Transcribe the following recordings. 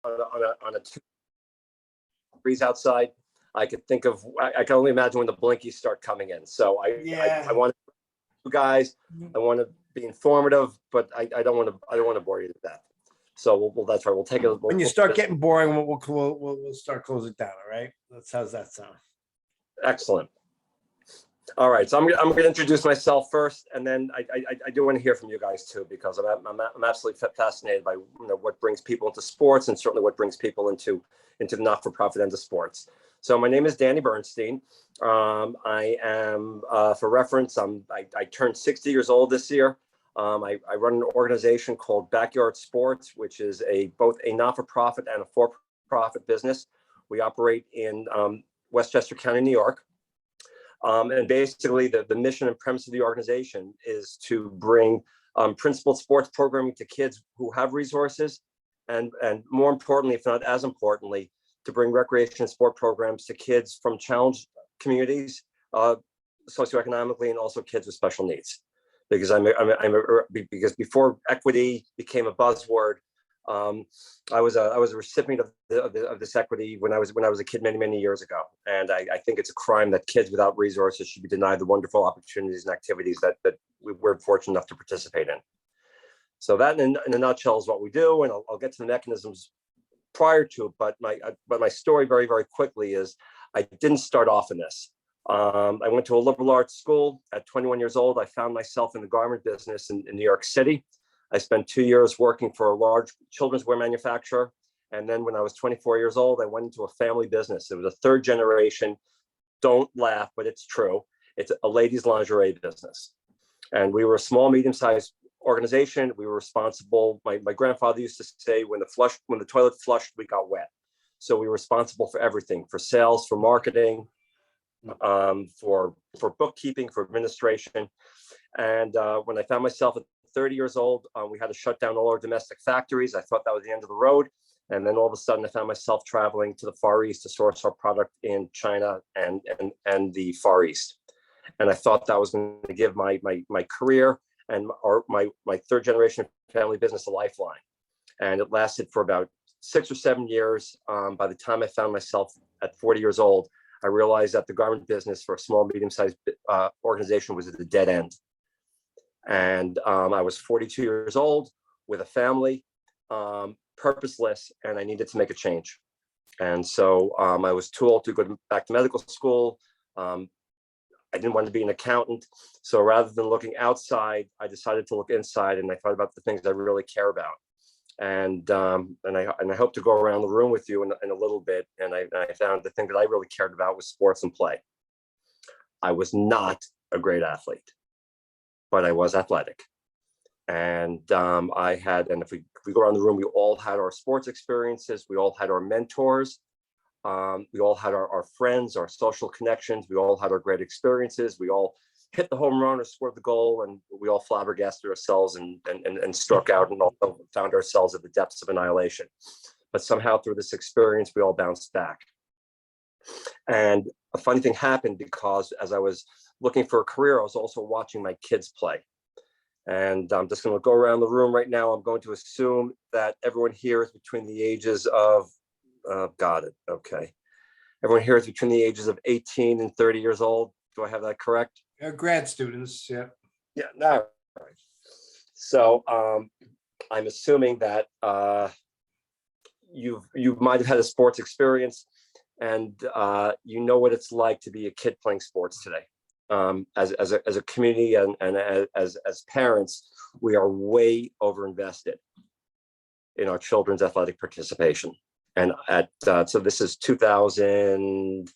on a 2 degrees outside. I could think of, I can only imagine when the blinkies start coming in. So I want you guys, I want to be informative, but I don't want to bore you to death. So that's right. We'll take it. When you start getting boring, we'll start closing it down. All right. How's that sound? Excellent. All right. So I'm going to introduce myself first, and then I do want to hear from you guys too, because I'm absolutely fascinated by what brings people into sports, and certainly what brings people into the not-for-profit end of sports. So my name is Danny Bernstein. I am, for reference, I turned 60 years old this year. I run an organization called Bckyard Sports, which is both a not-for-profit and a for-profit business. We operate in Westchester County, New York. And basically the mission and premise of the organization is to bring principled sports programming to kids who have resources, and more importantly, if not as importantly, to bring recreation and sport programs to kids from challenged communities, socioeconomically, and also kids with special needs. Because because before equity became a buzzword, I was a recipient of this equity when I was a kid many years ago, and I think it's a crime that kids without resources should be denied the wonderful opportunities and activities that we were fortunate enough to participate in. So that, in a nutshell, is what we do, and I'll get to the mechanisms prior to it. But my story very quickly is I didn't start off in this. I went to a liberal arts school. At 21 years old, I found myself in the garment business in New York City. I spent 2 years working for a large children's wear manufacturer. And then when I was 24 years old, I went into a family business. It was a third generation, don't laugh, but it's true. It's a ladies' lingerie business. And we were a small, medium-sized organization. We were responsible. My grandfather used to say, when the toilet flushed, we got wet. So we were responsible for everything, for sales, for marketing, for bookkeeping, for administration. And when I found myself at 30 years old, we had to shut down all our domestic factories. I thought that was the end of the road. And then all of a sudden, I found myself traveling to the Far East to source our product in China and the Far East. And I thought that was going to give my career and my third generation family business a lifeline. And it lasted for about 6 or 7 years. By the time I found myself at 40 years old, I realized that the garment business for a small, medium-sized organization was at a dead end. And I was 42 years old with a family, purposeless, and I needed to make a change. And so I was too old to go back to medical school. I didn't want to be an accountant. So rather than looking outside, I decided to look inside, and I thought about the things I really care about. And I hope to go around the room with you in a little bit. And I found the thing that I really cared about was sports and play. I was not a great athlete, but I was athletic. And if we go around the room, we all had our sports experiences. We all had our mentors. We all had our friends, our social connections. We all had our great experiences. We all hit the home run or scored the goal, and we all flabbergasted ourselves and struck out, and also found ourselves at the depths of annihilation. But somehow through this experience, we all bounced back. And a funny thing happened, because as I was looking for a career, I was also watching my kids play. And I'm just going to go around the room right now. I'm going to assume that everyone here is between the ages of, got it, okay. Everyone here is between the ages of 18 and 30 years old. Do I have that correct? Grad students, yeah. Yeah, no. Right. So I'm assuming that you might have had a sports experience, and you know what it's like to be a kid playing sports today. As a community and as parents, we are way overinvested in our children's athletic participation. And so this is 2000,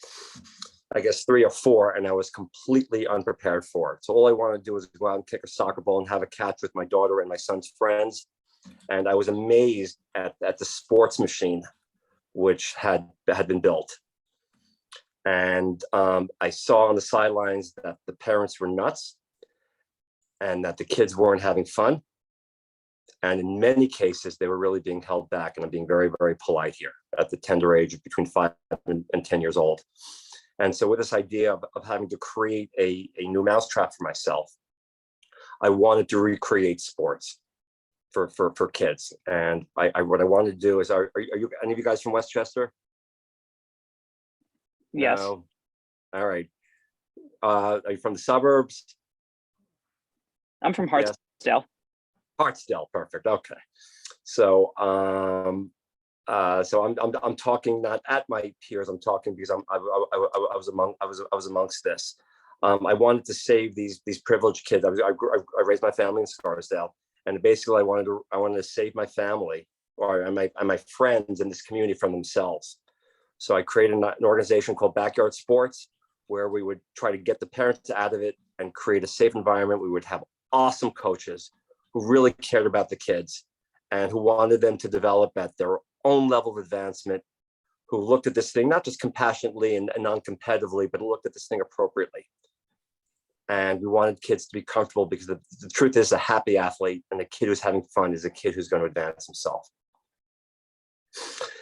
I guess 3 or 4, and I was completely unprepared for it. So all I wanted to do was go out and kick a soccer ball and have a catch with my daughter and my son's friends. And I was amazed at the sports machine which had been built. And I saw on the sidelines that the parents were nuts and that the kids weren't having fun. And in many cases, they were really being held back. And I'm being very polite here, at the tender age of between 5 and 10 years old. And so with this idea of having to create a new mousetrap for myself, I wanted to recreate sports. for kids. And what I wanted to do is, are you any of you guys from Westchester? Yes. No. All right. Are you from the suburbs? I'm from Yes. Hartsdale. Hartsdale, perfect. Okay. So so I'm talking not at my peers. I'm talking because I was amongst this. I wanted to save these privileged kids. I raised my family in Scarsdale, and basically I wanted to save my family and my friends in this community from themselves. So I created an organization called Backyard Sports, where we would try to get the parents out of it and create a safe environment. We would have awesome coaches who really cared about the kids and who wanted them to develop at their own level of advancement, who looked at this thing not just compassionately and non-competitively, but looked at this thing appropriately. And we wanted kids to be comfortable, because the truth is, a happy athlete and a kid who's having fun is a kid who's going to advance himself.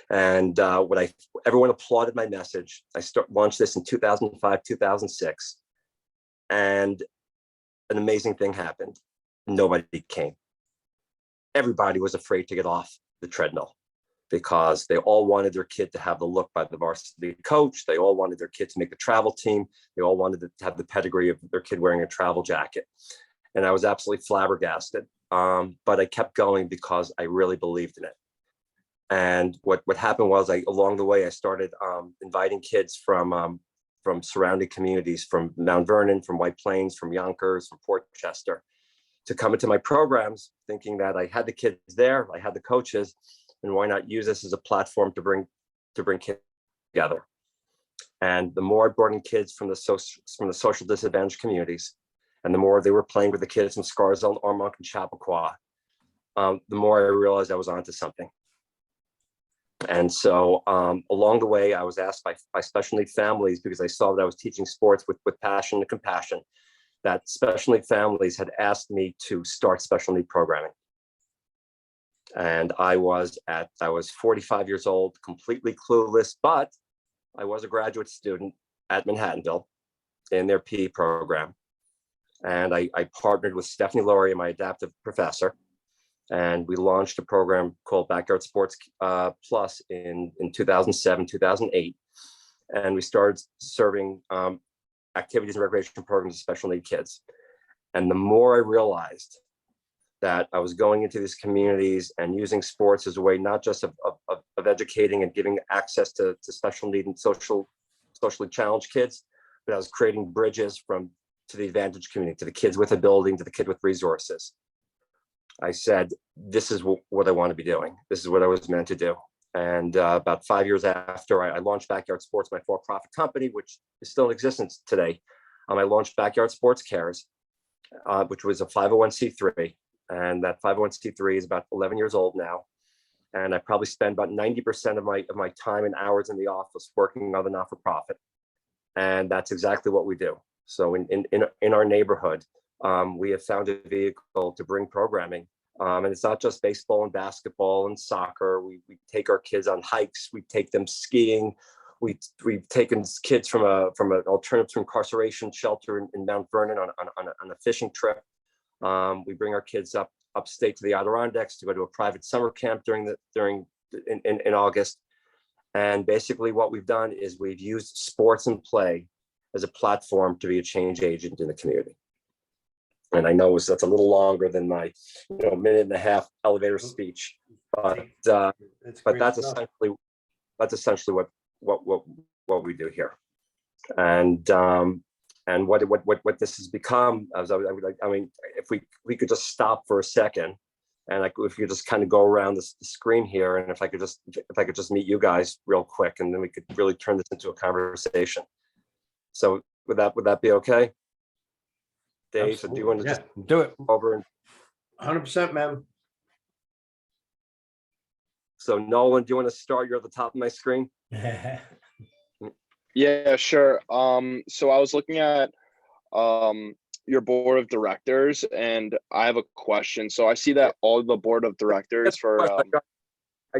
And everyone applauded my message. I launched this in 2005, 2006, and an amazing thing happened. Nobody came. Everybody was afraid to get off the treadmill, because they all wanted their kid to have the look by the varsity coach. They all wanted their kid to make the travel team. They all wanted to have the pedigree of their kid wearing a travel jacket. And I was absolutely flabbergasted. But I kept going because I really believed in it. And what happened was, along the way, I started inviting kids from surrounding communities, from Mount Vernon, from White Plains, from Yonkers, from Port Chester, to come into my programs, thinking that I had the kids there, I had the coaches, and why not use this as a platform to bring kids together. And the more I brought in kids from the social disadvantaged communities, and the more they were playing with the kids from Scarsdale, Armonk, and Chappaqua, the more I realized I was onto something. And so along the way, I was asked by special need families, because I saw that I was teaching sports with passion and compassion, that special need families had asked me to start special need programming. And I was 45 years old, completely clueless, but I was a graduate student at Manhattanville in their PE program. And I partnered with Stephanie Laurie, my adaptive professor, and we launched a program called Backyard Sports Plus in 2007, 2008. And we started serving activities and recreation programs to special need kids. And the more I realized that I was going into these communities and using sports as a way not just of educating and giving access to special need and socially challenged kids, but I was creating bridges to the advantaged community, to the kids with ability, to the kid with resources. I said, this is what I want to be doing. This is what I was meant to do. And about 5 years after I launched Backyard Sports, my for-profit company, which is still in existence today, I launched Backyard Sports Cares, which was a 501c3. And that 501c3 is about 11 years old now. And I probably spend about 90% of my time and hours in the office working on the not-for-profit. And that's exactly what we do. So in our neighborhood, we have found a vehicle to bring programming. And it's not just baseball and basketball and soccer. We take our kids on hikes. We take them skiing. We've taken kids from an alternative to incarceration shelter in Mount Vernon on a fishing trip. We bring our kids upstate to the Adirondacks to go to a private summer camp in August. And basically what we've done is we've used sports and play as a platform to be a change agent in the community. And I know that's a little longer than my minute and a half elevator speech, but that's essentially what we do here. And what this has become, if we could just stop for a second, and if you just kind of go around the screen here, and if I could just meet you guys real quick, and then we could really turn this into a conversation. So would that be okay? Dave, so do you want to just do it over and 100%, man? So Nolan, do you want to start? You're at the top of my screen. Yeah, sure. So I was looking at your board of directors, and I have a question. So I see that all the board of directors for I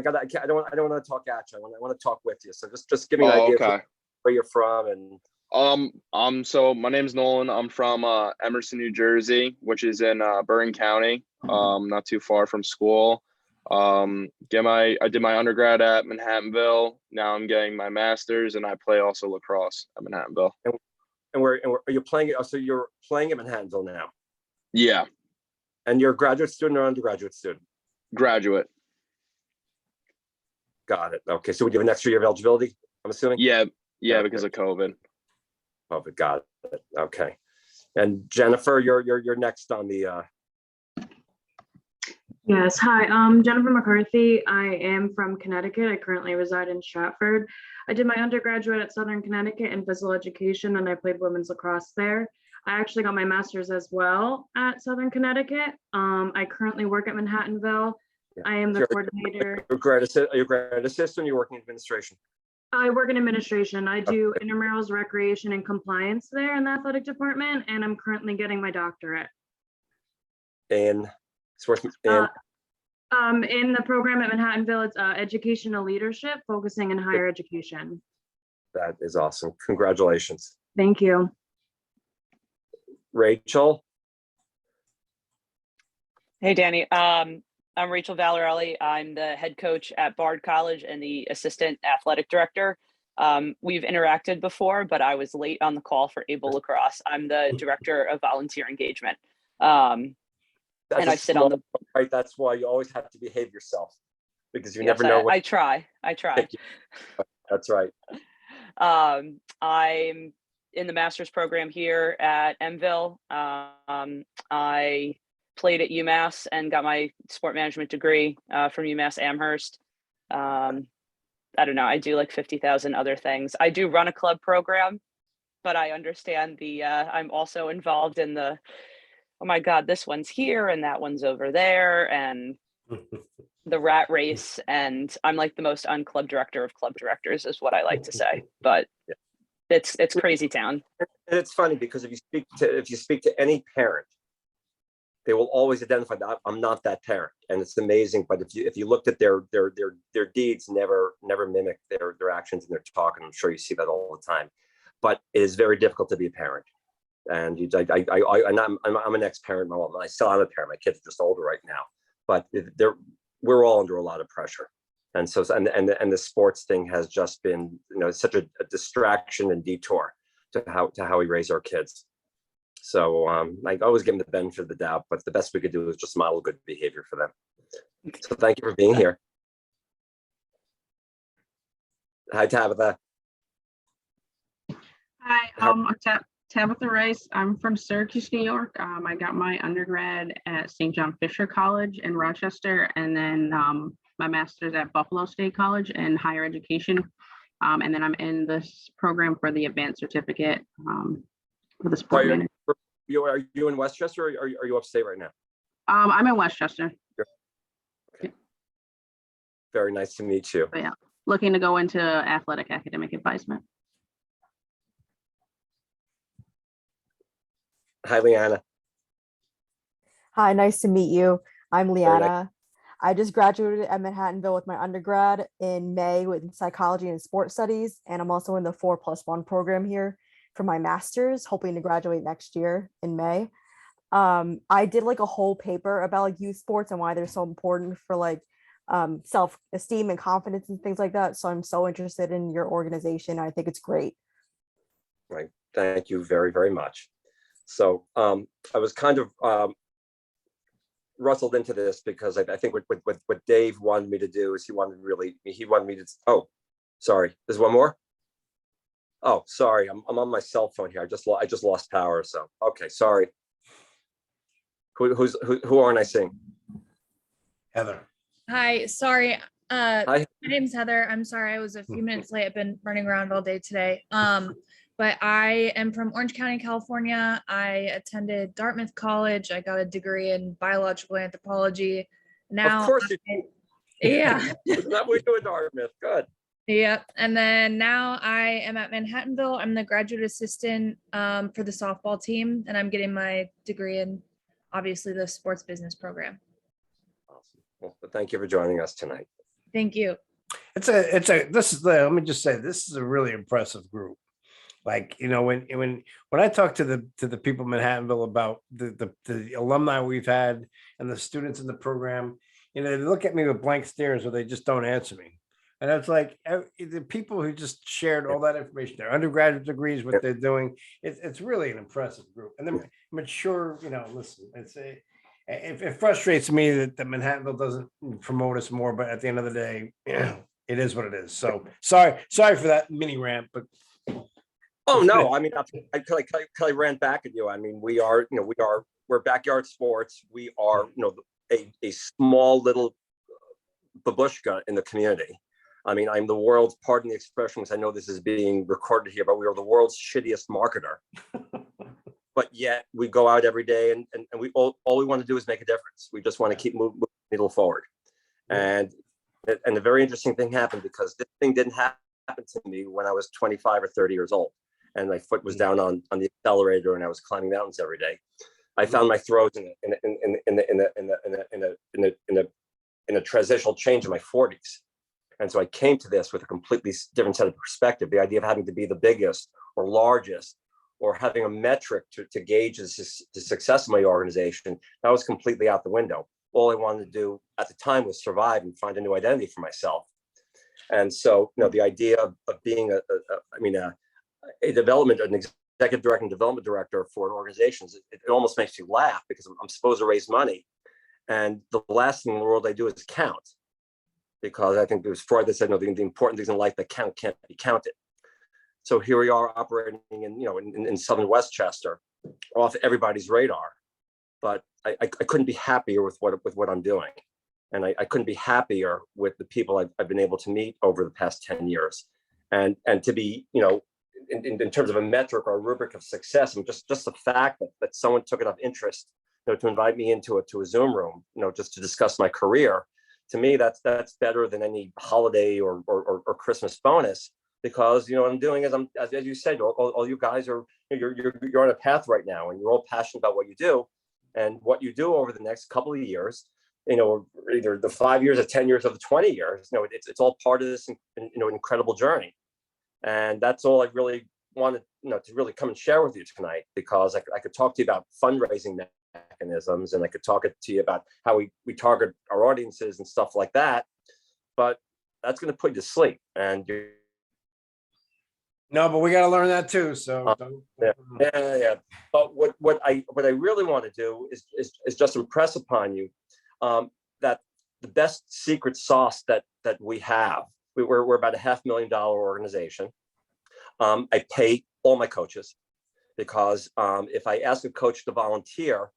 don't want to talk at you. I want to talk with you. So just give me an idea of where you're from and So my name's Nolan. I'm from Emerson, New Jersey, which is in Bergen County, not too far from school. I did my undergrad at Manhattanville. Now I'm getting my master's, and I play also lacrosse at Manhattanville. And where are you playing? So you're playing at Manhattanville now, Yeah, and you're a graduate student or undergraduate student? graduate. Got it. Okay, so would you have an extra year of eligibility, I'm assuming? Yeah, Okay. because of COVID. Oh, but got it. Okay. And Jennifer, you're next on the Yes, hi, I'm Jennifer McCarthy. I am from Connecticut. I currently reside in Stratford. I did my undergraduate at Southern Connecticut in physical education, and I played women's lacrosse there. I actually got my master's as well at Southern Connecticut. I currently work at Manhattanville. I am the You're- coordinator. Are you a grad assistant? You're working in administration. I work in administration. I do intramurals, recreation, and compliance there in the athletic department, and I'm currently getting my doctorate. In sports. And In the program at Manhattanville, it's educational leadership, focusing in higher education. that is awesome. Congratulations, Thank you. Rachel. Hey, Danny. I'm Rachel Valarelli. I'm the head coach at Bard College and the assistant athletic director. We've interacted before, but I was late on the call for Able Lacrosse. I'm the director of volunteer engagement. And I sit on the right. That's why you always have to behave yourself, because you yes, never know what. I try. That's right. I'm in the master's program here at MVille. I played at UMass and got my sport management degree from UMass Amherst. I don't know. I do like 50,000 other things. I do run a club program, but I understand I'm also involved in the, oh my God, this one's here and that one's over there, and the rat race. And I'm like the most unclub director of club directors is what I like to say, but it's crazy town. And it's funny because if you speak to any parent, they will always identify that I'm not that parent, and it's amazing. But if you looked at their deeds, never mimic their actions and their talk, and I'm sure you see that all the time. But it is very difficult to be a parent, and I'm an ex-parent. I still am a parent. My kids are just older right now, but we're all under a lot of pressure, and so and the sports thing has just been such a distraction and detour to how we raise our kids. So I always give them the benefit of the doubt, but the best we could do is just model good behavior for them. So thank you for being here. Hi, Tabitha. Hi, I'm Tabitha Rice. I'm from Syracuse, New York. I got my undergrad at St. John Fisher College in Rochester, and then my master's at Buffalo State College in higher education. And then I'm in this program for the advanced certificate for the sport manager. Are you in Westchester, or are you upstate right now? I'm in Westchester. Okay. Very nice to meet you. But yeah, looking to go into athletic academic advisement. Hi, Leanna. Hi, nice to meet you. I'm Very Leanna. I just graduated at Manhattanville with my undergrad in May with psychology and sports studies, and I'm also in the 4+1 program here for my master's, hoping to graduate next year in May. I did like a whole paper about like youth sports and why they're so important for like self-esteem and confidence and things like that. So I'm so interested in your organization. I think it's great. Right. Thank you very, very much. So I was kind of rustled into this because I think what Dave wanted me to do is he wanted me to, oh, sorry, there's one more. Oh, sorry, I'm on my cell phone here. I just lost power. So, okay, sorry. Who aren't I seeing? Heather. Hi, sorry. Hi. My name's Heather. I'm sorry I was a few minutes late. I've been running around all day today. But I am from Orange County, California. I attended Dartmouth College. I got a degree in biological anthropology. Now, Of course you do. Yeah. Isn't that what we do at Dartmouth? Good. Yep. And then now I am at Manhattanville. I'm the graduate assistant for the softball team, and I'm getting my degree in obviously the sports business program. Awesome. Well, thank you for joining us tonight. Thank you. Let me just say, this is a really impressive group. Like, when I talk to the people in Manhattanville about the alumni we've had and the students in the program, they look at me with blank stares or they just don't answer me. And it's like the people who just shared all that information, their undergraduate degrees, what they're doing. It's really an impressive group. And then mature, listen, it frustrates me that Manhattanville doesn't promote us more, but at the end of the day, it is what it is. So sorry for that mini rant, but. Oh, no, I mean, I ran back at you. I mean, we're Backyard Sports. We are, a small little babushka in the community. I mean, I'm the world's, pardon the expression, because I know this is being recorded here, but we are the world's shittiest marketer. But yet we go out every day and we all we want to do is make a difference. We just want to keep moving the needle forward. And a very interesting thing happened, because this thing didn't happen to me when I was 25 or 30 years old. And my foot was down on the accelerator and I was climbing mountains every day. I found my throat in a transitional change in my 40s. And so I came to this with a completely different set of perspective. The idea of having to be the biggest or largest or having a metric to gauge the success of my organization, that was completely out the window. All I wanted to do at the time was survive and find a new identity for myself. And so, the idea of being an executive director and development director for an organization, it almost makes you laugh, because I'm supposed to raise money. And the last thing in the world I do is count, because I think it was Freud that said, no, the important things in life that count can't be counted. So here we are operating in Southern Westchester, off everybody's radar. But I couldn't be happier with what I'm doing. And I couldn't be happier with the people I've been able to meet over the past 10 years. And to be, in terms of a metric or a rubric of success, and just the fact that someone took enough interest, to invite me into a Zoom room, just to discuss my career, to me, that's better than any holiday or Christmas bonus, because what I'm doing is, as you said, all you guys are, you're on a path right now, and you're all passionate about what you do, and what you do over the next couple of years, either the 5 years or 10 years or the 20 years, it's all part of this, incredible journey. And that's all I really wanted, to really come and share with you tonight, because I could talk to you about fundraising mechanisms, and I could talk to you about how we target our audiences and stuff like that. But that's going to put you to sleep. And no, but we got to learn that too. So yeah. But what I really want to do is just impress upon you that the best secret sauce that we have. We're about a $500,000 organization. I pay all my coaches, because if I ask a coach to volunteer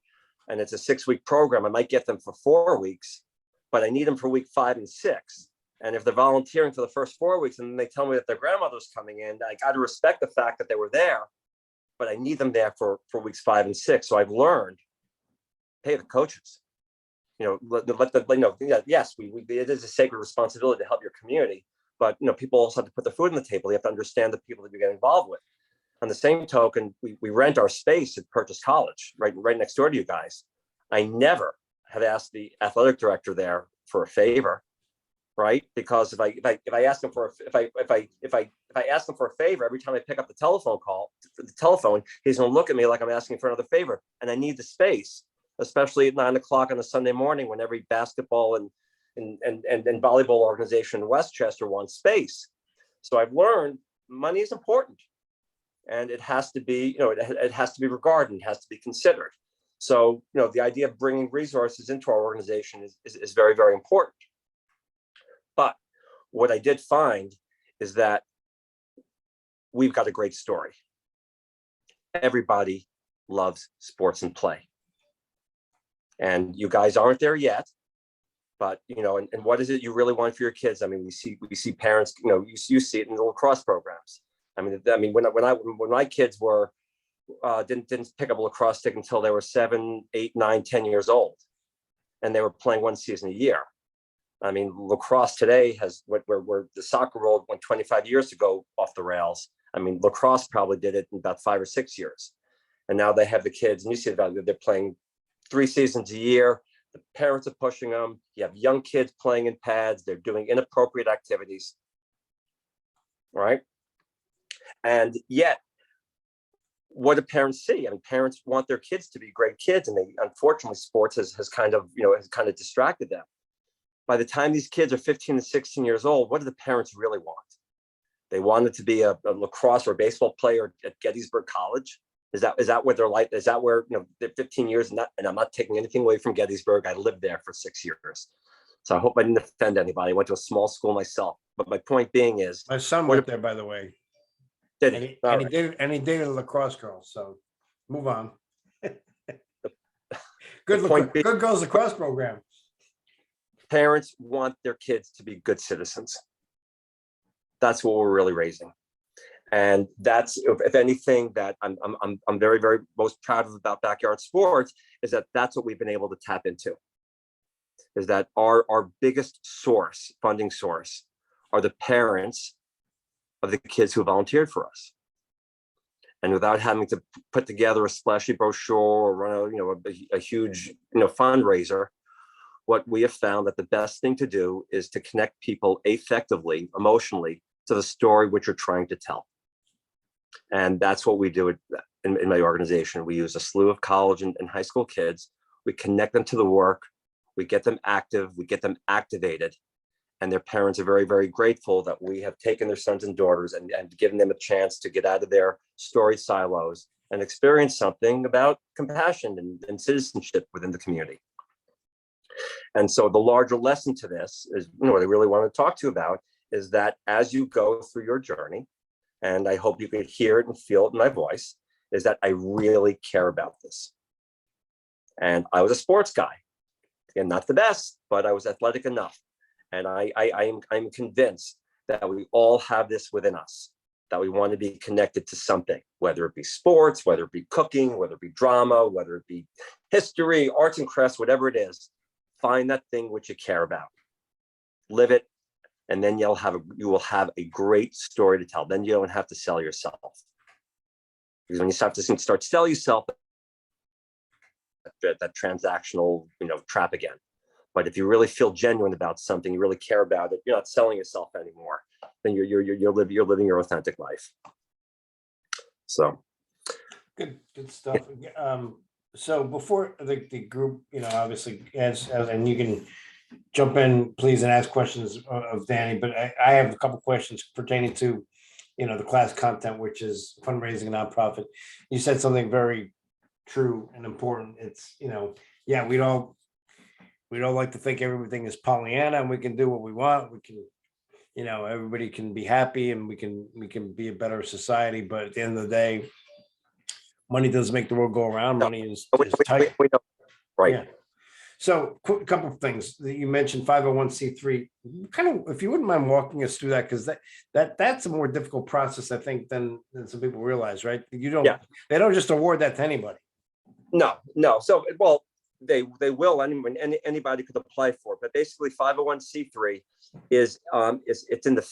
and it's a 6-week program, I might get them for 4 weeks, but I need them for week 5 and 6. And if they're volunteering for the first 4 weeks and then they tell me that their grandmother's coming in, I got to respect the fact that they were there, but I need them there for weeks 5 and 6. So I've learned, pay the coaches. Let them know. Yes, it is a sacred responsibility to help your community, but people also have to put their food on the table. You have to understand the people that you get involved with. On the same token, we rent our space at Purchase College, right next door to you guys. I never have asked the athletic director there for a favor, right? Because if I ask him for if I ask him for a favor, every time I pick up the telephone, he's going to look at me like I'm asking for another favor, and I need the space, especially at 9 o'clock on a Sunday morning when every basketball and volleyball organization in Westchester wants space. So I've learned money is important, and it has to be, it has to be regarded, it has to be considered. So, the idea of bringing resources into our organization is very, very important. But what I did find is that we've got a great story. Everybody loves sports and play. And you guys aren't there yet, but and what is it you really want for your kids? I mean, we see parents, you see it in the lacrosse programs. I mean, when my kids were didn't pick up a lacrosse stick until they were 7, 8, 9, 10 years old, and they were playing one season a year. I mean, lacrosse today has where the soccer world went 25 years ago off the rails. I mean, lacrosse probably did it in about 5 or 6 years, and now they have the kids, and you see that they're playing 3 seasons a year. The parents are pushing them. You have young kids playing in pads. They're doing inappropriate activities, right? And yet what do parents see? I mean, parents want their kids to be great kids, and unfortunately sports has kind of distracted them. By the time these kids are 15 and 16 years old, what do the parents really want? They wanted to be a lacrosse or baseball player at Gettysburg College. Is that what they're like? Is that where, they're 15 years, and I'm not taking anything away from Gettysburg. I lived there for 6 years. So I hope I didn't offend anybody. I went to a small school myself. But my point being is, My son went there, by the way. did And he? he, All and he right. dated, and he dated a lacrosse girl. So move on. Good, point being- good girls lacrosse program. Parents want their kids to be good citizens. That's what we're really raising. And that's, if anything, that I'm very, very most proud of about Backyard Sports is that that's what we've been able to tap into. Is that our biggest funding source, are the parents of the kids who volunteered for us. And without having to put together a splashy brochure or run a huge fundraiser, what we have found that the best thing to do is to connect people effectively, emotionally, to the story which you're trying to tell. And that's what we do in my organization. We use a slew of college and high school kids. We connect them to the work. We get them active. We get them activated. And their parents are very, very grateful that we have taken their sons and daughters and given them a chance to get out of their story silos and experience something about compassion and citizenship within the community. And so the larger lesson to this is, what I really want to talk to you about is that as you go through your journey, and I hope you can hear it and feel it in my voice, is that I really care about this. And I was a sports guy, and not the best, but I was athletic enough. And I'm convinced that we all have this within us, that we want to be connected to something, whether it be sports, whether it be cooking, whether it be drama, whether it be history, arts and crafts, whatever it is. Find that thing which you care about, live it, and then you will have a great story to tell. Then you don't have to sell yourself, because when you start to sell yourself, that transactional trap again. But if you really feel genuine about something, you really care about it, you're not selling yourself anymore. Then you're living your authentic life. So Good stuff. So before the group, obviously, and you can jump in, please, and ask questions of Danny, but I have a couple questions pertaining to, the class content, which is fundraising a nonprofit. You said something very true and important. It's, yeah, we don't like to think everything is Pollyanna and we can do what we want. We can, everybody can be happy and we can be a better society. But at the end of the day, money doesn't make the world go around. Money is tight. Right. Yeah. So a couple of things that you mentioned, 501c3, kind of, if you wouldn't mind walking us through that, because that's a more difficult process, I think, than some people realize, right? They don't just award that to anybody. No. So, well, they will, anybody could apply for it, but basically 501c3 is it's in the,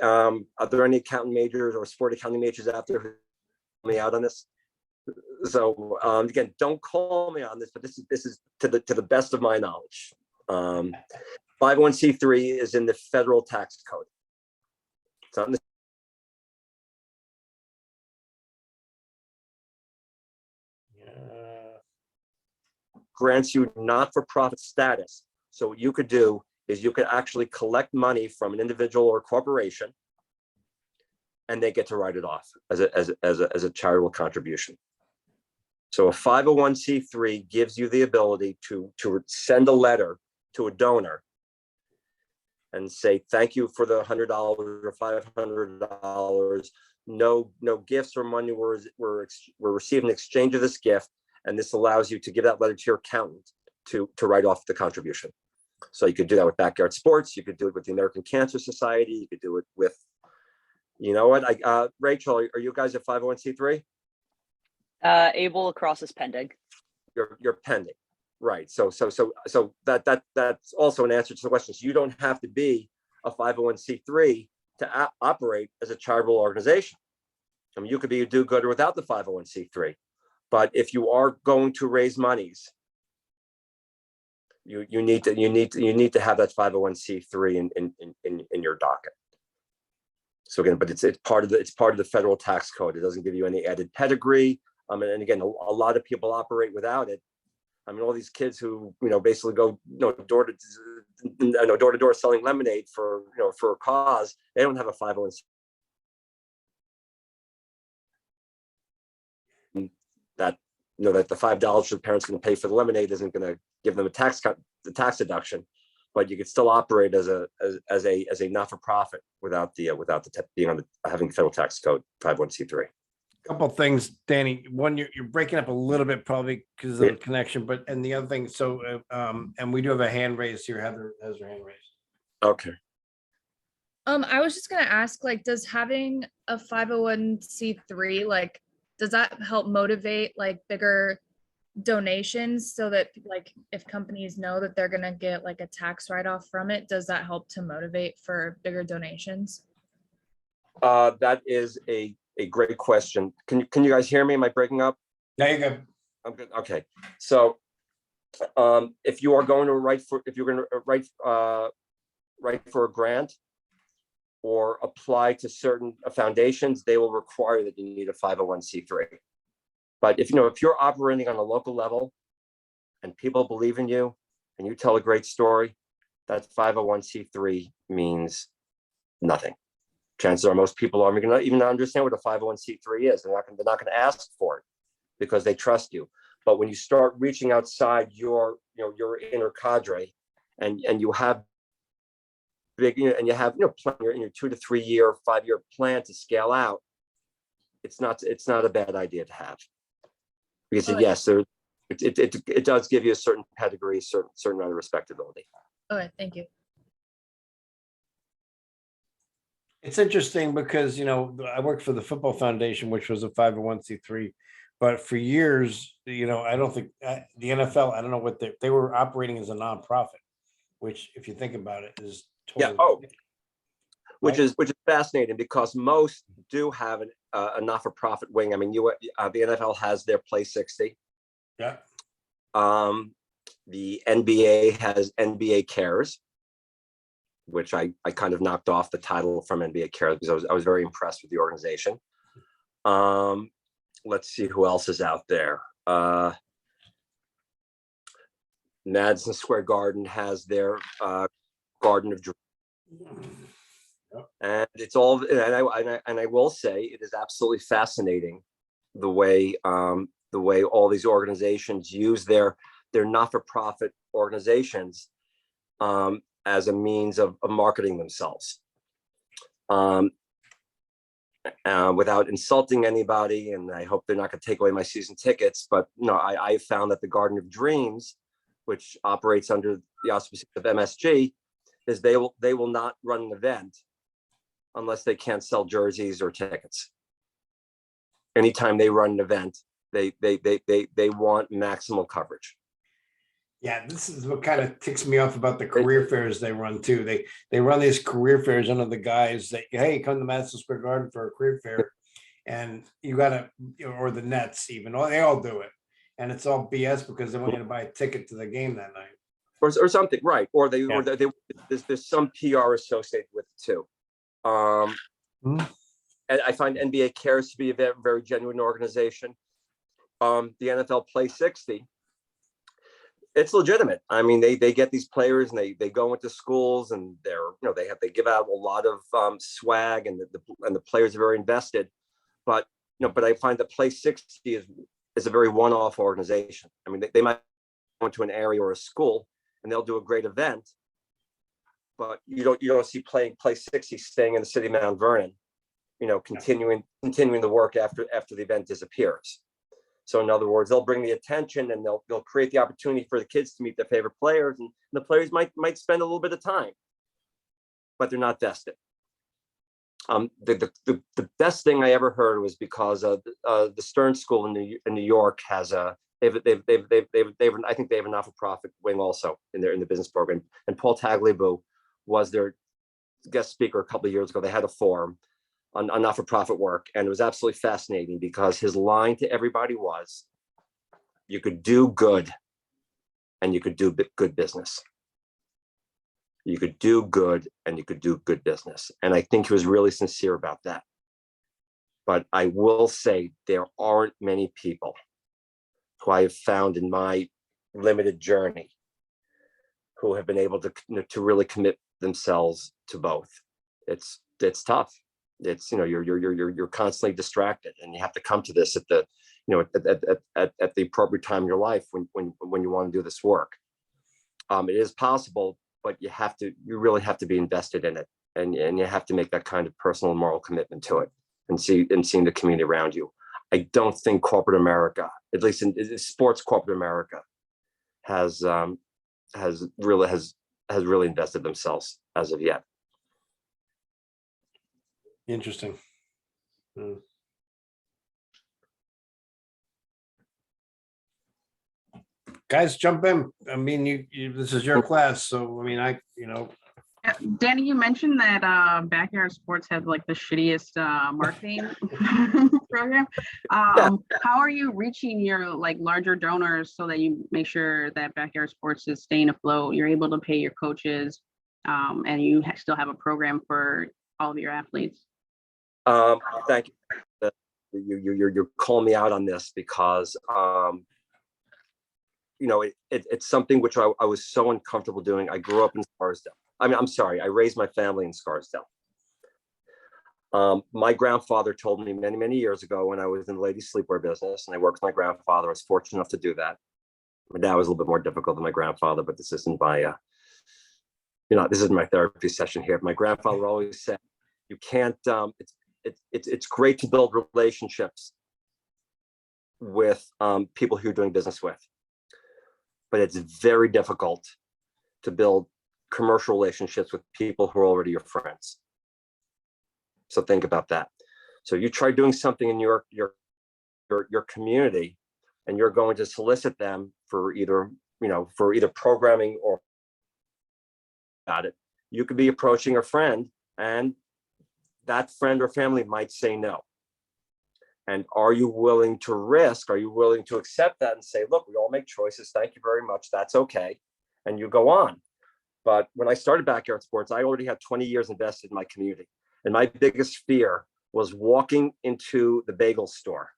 are there any accounting majors or sport accounting majors out there who help me out on this? So again, don't call me on this, but this is to the best of my knowledge. 501c3 is in the federal tax code. It's not in the grants you not-for-profit status. So what you could do is you could actually collect money from an individual or corporation, and they get to write it off as a charitable contribution. So a 501c3 gives you the ability to send a letter to a donor and say, thank you for the $100 or $500. No gifts or money were received in exchange of this gift. And this allows you to give that letter to your accountant to write off the contribution. So you could do that with Backyard Sports. You could do it with the American Cancer Society. You could do it with, Rachel, are you guys at 501c3? Able Lacrosse is pending. You're pending, right? So that's also an answer to the question. So you don't have to be a 501c3 to operate as a charitable organization. I mean, you could be a do-gooder without the 501c3. But if you are going to raise monies, you need to have that 501c3 in your docket. So again, but it's part of the federal tax code. It doesn't give you any added pedigree. And again, a lot of people operate without it. I mean, all these kids who, basically go, door to door selling lemonade for a cause, they don't have a 501c. That, that the $5 the parents going to pay for the lemonade isn't going to give them the tax deduction, but you could still operate as a not-for-profit without being on having the federal tax code 501c3. Couple things, Danny. One, you're breaking up a little bit probably because of the connection, and the other thing, so and we do have a hand raised here. Heather has her hand raised. Okay. I was just gonna ask, like, does having a 501c3, like, does that help motivate like bigger donations so that like if companies know that they're gonna get like a tax write-off from it, does that help to motivate for bigger donations? That is a great question. Can you guys hear me? Am I breaking up? There you go. I'm good. Okay. So if you're going to write for a grant or apply to certain foundations, they will require that you need a 501c3. But if you're operating on a local level and people believe in you and you tell a great story, that 501c3 means nothing. Chances are most people aren't going to even understand what a 501c3 is. They're not going to ask for it because they trust you. But when you start reaching outside your inner cadre, and you have big, and you have plan in your 2 to 3 year, 5 year plan to scale out, it's not a bad idea to have, because yes, it does give you a certain pedigree, certain amount of respectability. Okay, thank you. It's interesting because, I worked for the Football Foundation, which was a 501c3, but for years, I don't think the NFL, I don't know what they were operating as a nonprofit, which if you think about it is totally. Yeah. Which is fascinating because most do have a not-for-profit wing. I mean, the NFL has their Play 60. Yeah. The NBA has NBA Cares, which I kind of knocked off the title from NBA Cares because I was very impressed with the organization. Let's see who else is out there. Madison Square Garden has their Garden of Dreams. And it's all, and I will say it is absolutely fascinating the way all these organizations use their not-for-profit organizations as a means of marketing themselves, without insulting anybody. And I hope they're not going to take away my season tickets. But I found that the Garden of Dreams, which operates under the auspices of MSG, is they will not run an event unless they can't sell jerseys or tickets. Anytime they run an event, they want maximal coverage. Yeah, this is what kind of ticks me off about the career fairs they run too. They run these career fairs under the guise that, hey, come to Madison Square Garden for a career fair, and you gotta, or the Nets even, they all do it, and it's all BS because they want you to buy a ticket to the game that night, or something, right? Or there's some PR associated with it too. And I find NBA Cares to be a very, very genuine organization. The NFL Play 60, it's legitimate. I mean, they get these players and they go into schools and they give out a lot of swag, and the players are very invested. But I find that Play 60 is a very one-off organization. I mean, they might go into an area or a school and they'll do a great event, but you don't see Play 60 staying in the city of Mount Vernon, continuing the work after the event disappears. So in other words, they'll bring the attention and they'll create the opportunity for the kids to meet their favorite players, and the players might spend a little bit of time, but they're not vested. The best thing I ever heard was because the Stern School in New York has I think they have a not-for-profit wing also in the business program, and Paul Tagliabue was their guest speaker a couple of years ago. They had a forum on not-for-profit work, and it was absolutely fascinating because his line to everybody was, you could do good and you could do good business. You could do good and you could do good business. And I think he was really sincere about that. But I will say there aren't many people who I have found in my limited journey who have been able to really commit themselves to both. It's tough. It's, you're constantly distracted, and you have to come to this at the, at the appropriate time in your life when you want to do this work. It is possible, but you really have to be invested in it, and you have to make that kind of personal and moral commitment to it, and seeing the community around you. I don't think corporate America, at least in sports corporate America, has really invested themselves as of yet. Interesting. Guys, jump in. I mean, this is your class, so I mean, Danny, you mentioned that Backyard Sports had like the shittiest marketing program. How are you reaching your like larger donors so that you make sure that Backyard Sports is staying afloat? You're able to pay your coaches, and you still have a program for all of your athletes. Thank you. You're calling me out on this because it's something which I was so uncomfortable doing. I grew up in Scarsdale. I raised my family in Scarsdale. My grandfather told me many, many years ago when I was in the ladies' sleepwear business, and I worked with my grandfather. I was fortunate enough to do that. My dad was a little bit more difficult than my grandfather, but this isn't my, this isn't my therapy session here. My grandfather always said, you can't, it's great to build relationships with people who you're doing business with, but it's very difficult to build commercial relationships with people who are already your friends. So think about that. So you try doing something in your community, and you're going to solicit them for either programming or about it. You could be approaching a friend, and that friend or family might say no. And are you willing to risk? Are you willing to accept that and say, look, we all make choices. Thank you very much. That's okay. And you go on. But when I started Backyard Sports, I already had 20 years invested in my community. And my biggest fear was walking into the bagel store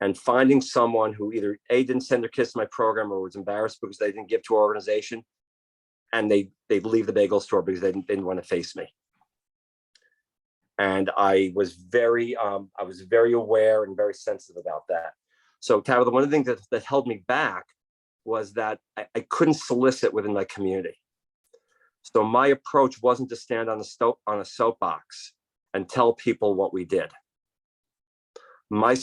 and finding someone who either didn't send their kids to my program or was embarrassed because they didn't give to our organization. And they'd leave the bagel store because they didn't want to face me. And I was very aware and very sensitive about that. So Tabitha, one of the things that held me back was that I couldn't solicit within my community. So my approach wasn't to stand on a soapbox and tell people what we did. My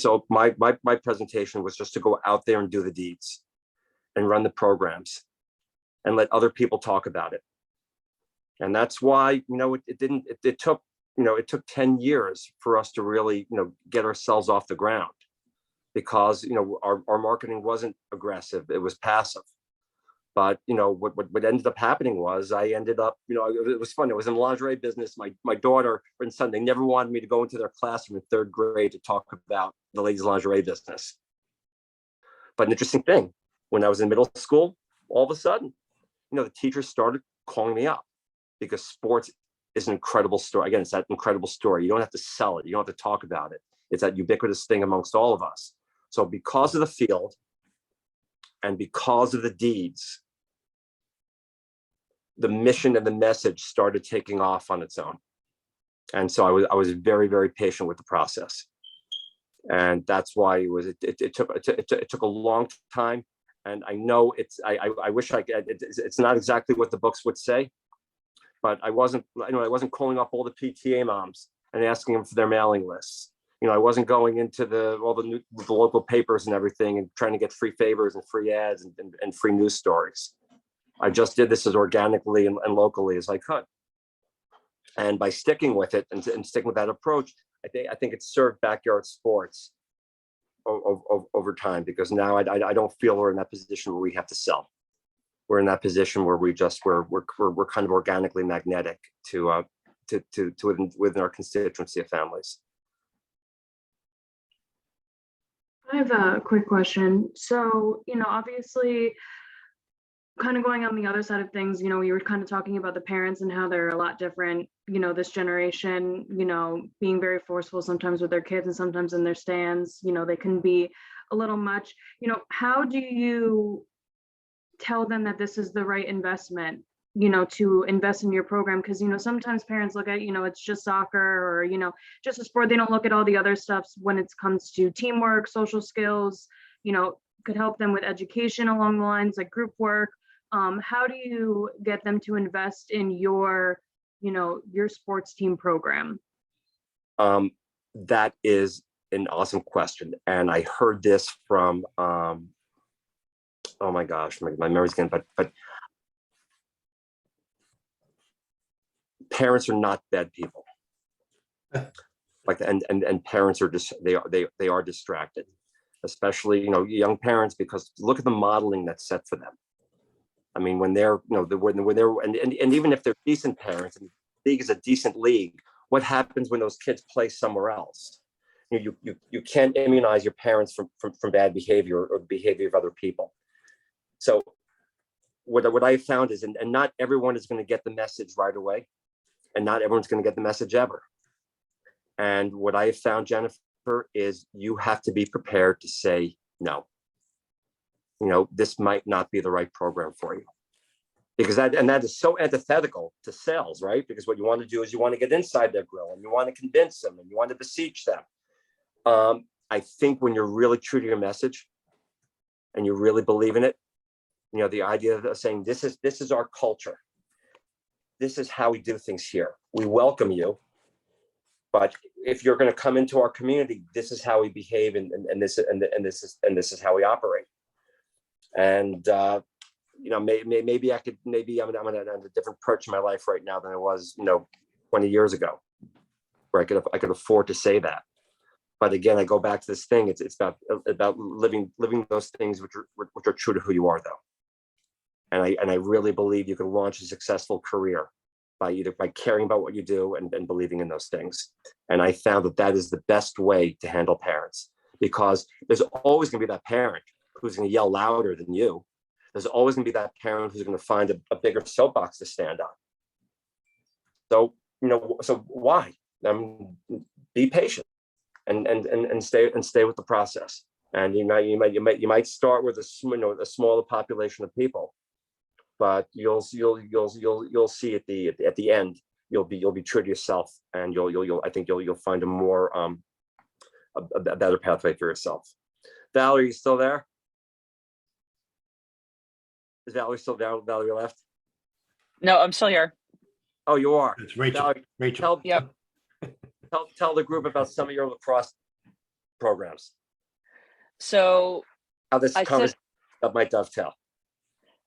presentation was just to go out there and do the deeds and run the programs and let other people talk about it. And that's why, it took 10 years for us to really, get ourselves off the ground, because, our marketing wasn't aggressive, it was passive. But, what ended up happening was I ended up, it was fun. It was in the lingerie business. My daughter and son, they never wanted me to go into their classroom in 3rd grade to talk about the ladies' lingerie business. But an interesting thing, when I was in middle school, all of a sudden, the teachers started calling me up, because sports is an incredible story. Again, it's that incredible story. You don't have to sell it. You don't have to talk about it. It's that ubiquitous thing amongst all of us. So because of the field and because of the deeds, the mission and the message started taking off on its own. And so I was very, very patient with the process. And that's why it took a long time. And I know I wish it's not exactly what the books would say, but I wasn't calling up all the PTA moms and asking them for their mailing lists. I wasn't going into all the local papers and everything and trying to get free favors and free ads and free news stories. I just did this as organically and locally as I could. And by sticking with it and sticking with that approach, I think it served Backyard Sports over time, because now I don't feel we're in that position where we have to sell. We're in that position where we're kind of organically magnetic to within our constituency of families. I have a quick question. So, obviously kind of going on the other side of things, you know, you were kind of talking about the parents and how they're a lot different, you know, this generation, you know, being very forceful sometimes with their kids and sometimes in their stands, you know, they can be a little much. You know, how do you tell them that this is the right investment, you know, to invest in your program? Because, you know, sometimes parents look at, you know, it's just soccer or, you know, just a sport. They don't look at all the other stuffs when it comes to teamwork, social skills, you know, could help them with education along the lines like group work. How do you get them to invest in your, you know, your sports team program? That is an awesome question. And I heard this from, oh my gosh, my memory's getting, but parents are not bad people. Like, and parents are just, they are distracted, especially, you know, young parents, because look at the modeling that's set for them. I mean, when they're, you know, when they're, and even if they're decent parents, and the league is a decent league, what happens when those kids play somewhere else? You can't immunize your parents from bad behavior or the behavior of other people. So what I found is, and not everyone is going to get the message right away, and not everyone's going to get the message ever. And what I found, Jennifer, is you have to be prepared to say no. You know, this might not be the right program for you, because that is so antithetical to sales, right? Because what you want to do is you want to get inside their grill and you want to convince them and you want to beseech them. I think when you're really true to your message and you really believe in it, you know, the idea of saying, this is our culture. This is how we do things here. We welcome you, but if you're going to come into our community, this is how we behave, and this is how we operate. And you know, maybe I'm on a different perch in my life right now than I was, you know, 20 years ago, where I could afford to say that. But again, I go back to this thing. It's about living those things which are true to who you are, though. And I really believe you can launch a successful career by caring about what you do and believing in those things. And I found that is the best way to handle parents, because there's always going to be that parent who's going to yell louder than you. There's always going to be that parent who's going to find a bigger soapbox to stand on. So, you know, so why? Be patient and stay with the process. And you might start with a smaller population of people, but you'll see at the end, you'll be true to yourself, and I think you'll find a more a better pathway for yourself. Valerie, you still there? Is Valerie still down? Valerie left? No, I'm still here. Oh, you are. It's Rachel. Valerie, Rachel. Yep. Tell the group about some of your lacrosse programs. So How this conversation that might dovetail.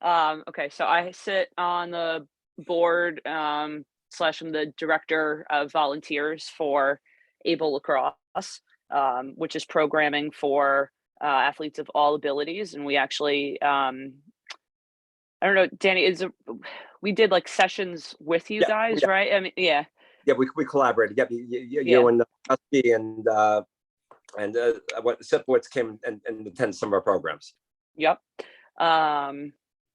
okay, so I sit on the board / I'm the director of volunteers for Able Lacrosse, which is programming for athletes of all abilities. And we actually, I don't know, Danny, we did like sessions with you guys, right? I mean, yeah. Yeah, we collaborated. Yeah, you and Rusty and what Sipowicz came and attended some of our programs. Yep.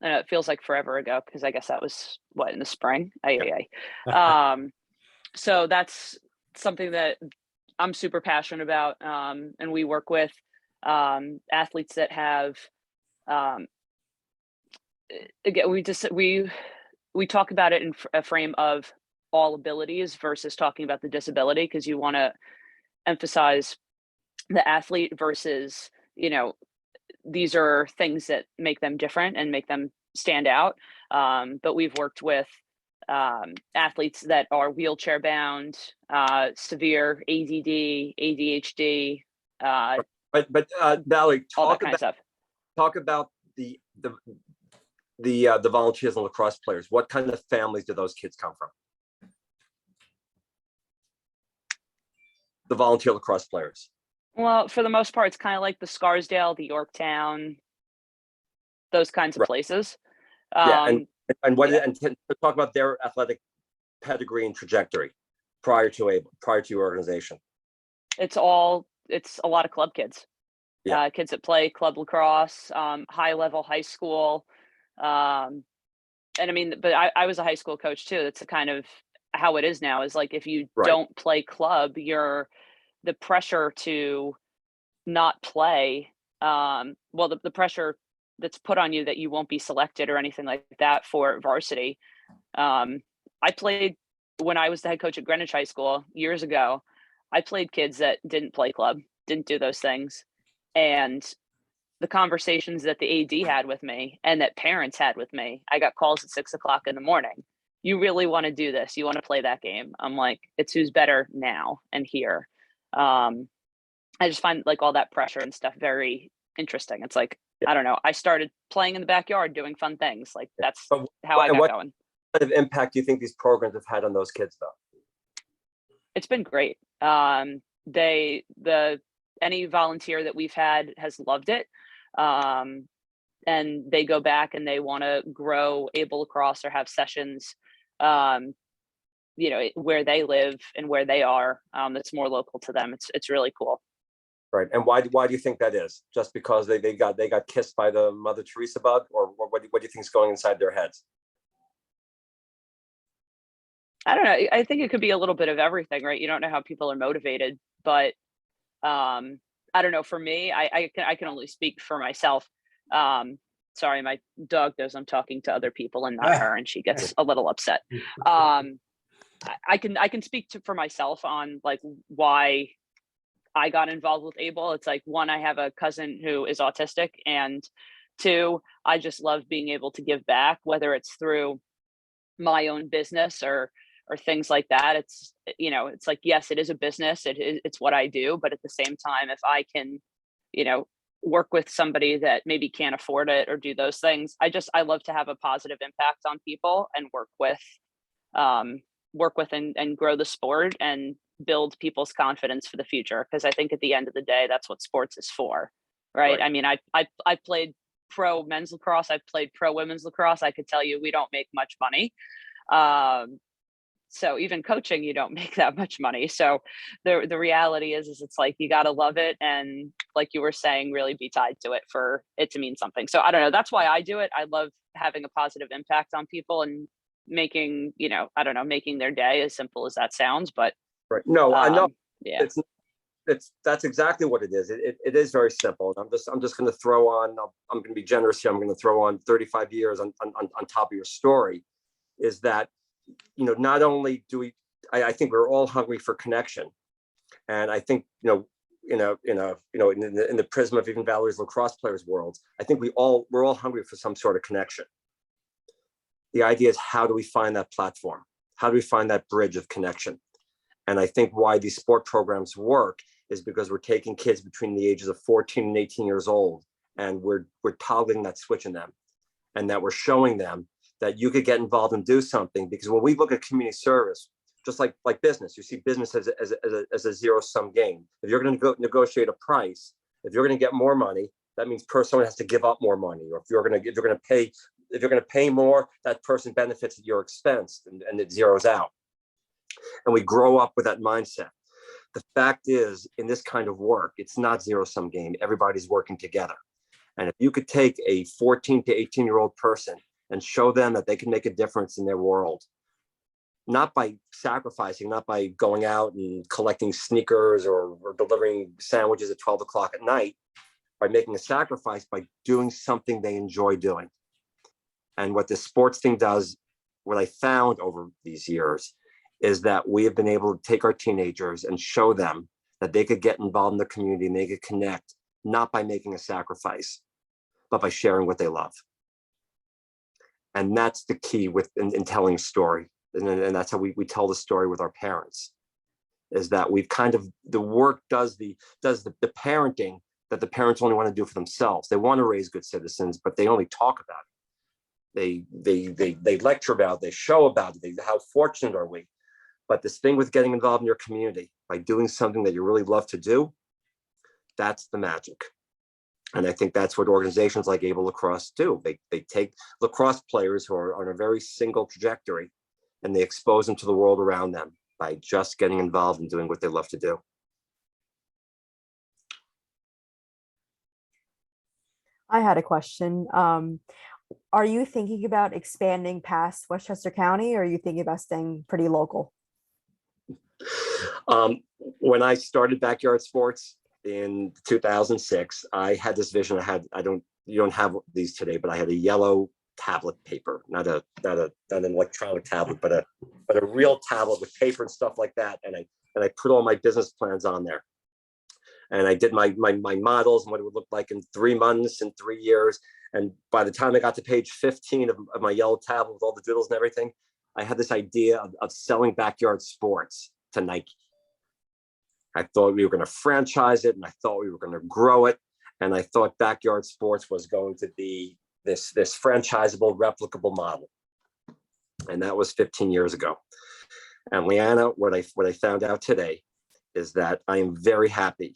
I know it feels like forever ago, because I guess that was in the spring. So that's something that I'm super passionate about. And we work with athletes that have again, we talk about it in a frame of all abilities versus talking about the disability, because you want to emphasize the athlete versus, you know, these are things that make them different and make them stand out. But we've worked with athletes that are wheelchair bound, severe ADD, ADHD, but Valerie, all that kind of stuff. Talk about the volunteers and lacrosse players. What kind of families do those kids come from? The volunteer lacrosse players. Well, for the most part, it's kind of like the Scarsdale, the Yorktown, those kinds of places. And talk about their athletic pedigree and trajectory prior to your organization. It's a lot of club kids. Kids that play club lacrosse, high level high school, And I mean, but I was a high school coach too. That's kind of how it is now, is like, if you Right. don't play club, the pressure to not play, well, the pressure that's put on you that you won't be selected or anything like that for varsity. I played when I was the head coach at Greenwich High School years ago. I played kids that didn't play club, didn't do those things. And the conversations that the AD had with me and that parents had with me, I got calls at 6 o'clock in the morning. You really want to do this? You want to play that game? I'm like, it's who's better now and here. I just find like all that pressure and stuff very interesting. It's like, I don't know. I started playing in the backyard, doing fun things. Like that's But how I got what going. kind of impact do you think these programs have had on those kids, though? It's been great. Any volunteer that we've had has loved it. And they go back and they want to grow able lacrosse or have sessions, where they live and where they are, that's more local to them. It's really cool. Right. And why do you think that is? Just because they got kissed by the Mother Teresa bug, or what do you think is going inside their heads? I don't know. I think it could be a little bit of everything, right? You don't know how people are motivated, but I don't know. For me, I can only speak for myself. Sorry, my dog knows I'm talking to other people and not her, and she gets a little upset. I can speak for myself on like why I got involved with ABLE. It's like, one, I have a cousin who is autistic, and two, I just love being able to give back, whether it's through my own business or things like that. It's like, yes, it is a business. It's what I do, but at the same time, if I can, work with somebody that maybe can't afford it or do those things, I love to have a positive impact on people and work with and grow the sport and build people's confidence for the future. Because I think at the end of the day, that's what sports is for, right? I mean, I played pro men's lacrosse. I've played pro women's lacrosse. I could tell you we don't make much money. So even coaching, you don't make that much money. So the reality is it's like, you got to love it. And like you were saying, really be tied to it for it to mean something. So I don't know. That's why I do it. I love having a positive impact on people and making, making their day, as simple as that sounds. But right. No, I know. Yeah. That's exactly what it is. It is very simple. And I'm just going to throw on, I'm going to be generous here. I'm going to throw on 35 years on top of your story, is that, not only do I think we're all hungry for connection. And I think, in the prism of even Valerie's lacrosse players world, I think we're all hungry for some sort of connection. The idea is, how do we find that platform? How do we find that bridge of connection? And I think why these sport programs work is because we're taking kids between the ages of 14 and 18 years old, and we're toggling that switch in them, and that we're showing them that you could get involved and do something. Because when we look at community service, just like business, you see business as a zero-sum game. If you're going to go negotiate a price, if you're going to get more money, that means someone has to give up more money. Or if you're going to pay more, that person benefits at your expense, and it zeroes out. And we grow up with that mindset. The fact is, in this kind of work, it's not zero-sum game. Everybody's working together. And if you could take a 14 to 18-year-old person and show them that they can make a difference in their world, not by sacrificing, not by going out and collecting sneakers or delivering sandwiches at 12 o'clock at night, by making a sacrifice, by doing something they enjoy doing. And what this sports thing does, what I found over these years, is that we have been able to take our teenagers and show them that they could get involved in the community and they could connect, not by making a sacrifice, but by sharing what they love. And that's the key in telling a story. And that's how we tell the story with our parents, is that we've kind of, the work does the parenting that the parents only want to do for themselves. They want to raise good citizens, but they only talk about it. They lecture about it, they show about it, how fortunate are we. But this thing with getting involved in your community by doing something that you really love to do, that's the magic. And I think that's what organizations like ABLE Lacrosse do. They take lacrosse players who are on a very single trajectory, and they expose them to the world around them by just getting involved and doing what they love to do. I had a question. are you thinking about expanding past Westchester County, or are you thinking about staying pretty local? When I started Backyard Sports in 2006, I had this vision. You don't have these today, but I had a yellow tablet paper, not an electronic tablet, but a real tablet with paper and stuff like that. And I put all my business plans on there. And I did my models and what it would look like in 3 months and 3 years. And by the time I got to page 15 of my yellow tablet with all the doodles and everything, I had this idea of selling Backyard Sports to Nike. I thought we were going to franchise it, and I thought we were going to grow it. And I thought Backyard Sports was going to be this franchisable, replicable model. And that was 15 years ago. And Leanna, what I found out today is that I am very happy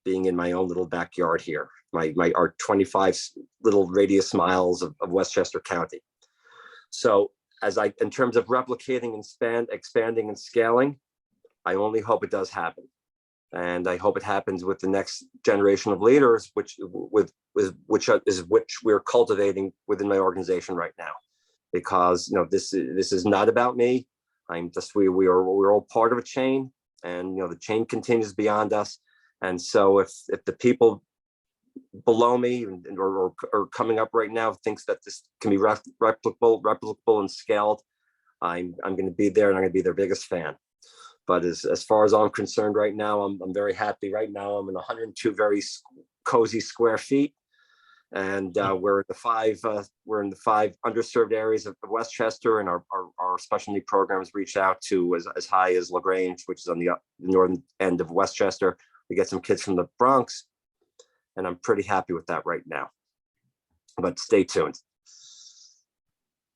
being in my own little backyard here, our 25 little radius miles of Westchester County. So in terms of replicating and expanding and scaling, I only hope it does happen. And I hope it happens with the next generation of leaders, which we're cultivating within my organization right now. Because this is not about me. We're all part of a chain, and the chain continues beyond us. And so if the people below me or coming up right now thinks that this can be replicable and scaled, I'm going to be there, and I'm going to be their biggest fan. But as far as I'm concerned right now, I'm very happy. Right now, I'm in 102 very cozy square feet, and we're in the 5 underserved areas of Westchester, and our special need programs reach out to as high as LaGrange, which is on the northern end of Westchester. We get some kids from the Bronx, and I'm pretty happy with that right now. But stay tuned.